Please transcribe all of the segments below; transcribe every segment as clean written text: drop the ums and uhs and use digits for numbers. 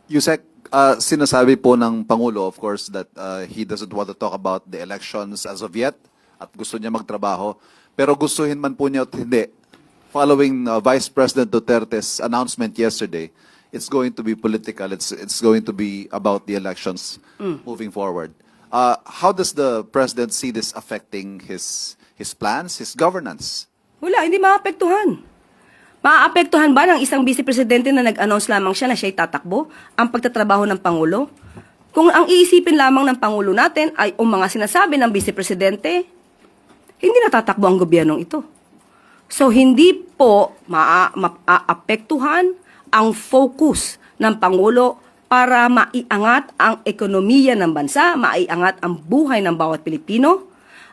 Yusek, sinasabi po ng Pangulo, of course, that he doesn't want to talk about the elections as of yet at gusto niya magtrabaho. Pero gustuhin man po niya at hindi, following Vice President Duterte's announcement yesterday, it's going to be political. It's going to be about the elections moving forward. How does the President see this affecting his plans, his governance? Wala, hindi maapektuhan. Maaapektuhan ba ng isang vice presidente na nag-announce lamang siya na siya'y tatakbo ang pagtatrabaho ng Pangulo? Kung ang iisipin lamang ng Pangulo natin ay ang mga sinasabi ng vice presidente, hindi natatakbo ang gobyernong ito. So, hindi po maaapektuhan ang focus ng Pangulo para maiangat ang ekonomiya ng bansa, maiangat ang buhay ng bawat Pilipino,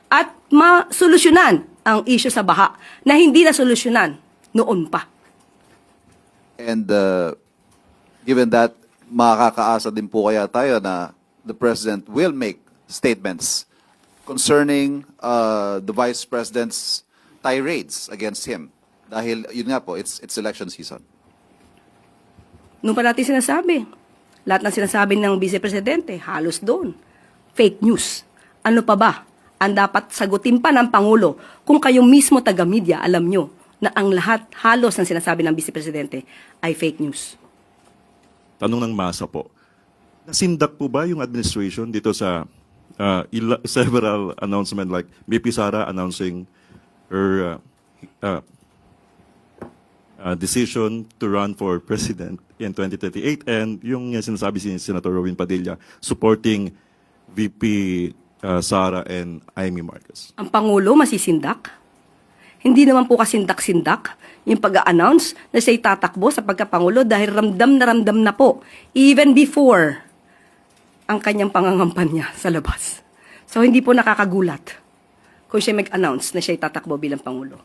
at masolusyonan ang issue sa baha na hindi na solusyonan noon pa. And given that, makakaasa din po kaya tayo na the President will make statements concerning the Vice President's tirades against him. Dahil, yun nga po, it's election season. Noon pa natin sinasabi, lahat ng sinasabi ng Vice Presidente, halos doon, fake news. Ano pa ba ang dapat sagutin pa ng Pangulo kung kayo mismo taga-media, alam nyo, na ang lahat halos ng sinasabi ng Vice Presidente ay fake news? Tanong ng masa po, nasindak po ba yung administration dito sa several announcement like BP Sara announcing her decision to run for president in 2038 and yung sinasabi si Senator Robin Padilla supporting VP Sara and Amy Marcos? Ang Pangulo masisindak? Hindi naman po kasindak-sindak yung pag-a-announce na siya'y tatakbo sa pagkapangulo dahil ramdam na po even before ang kanyang pangangampanya sa labas. So hindi po nakakagulat kung siya mag-announce na siya'y tatakbo bilang Pangulo.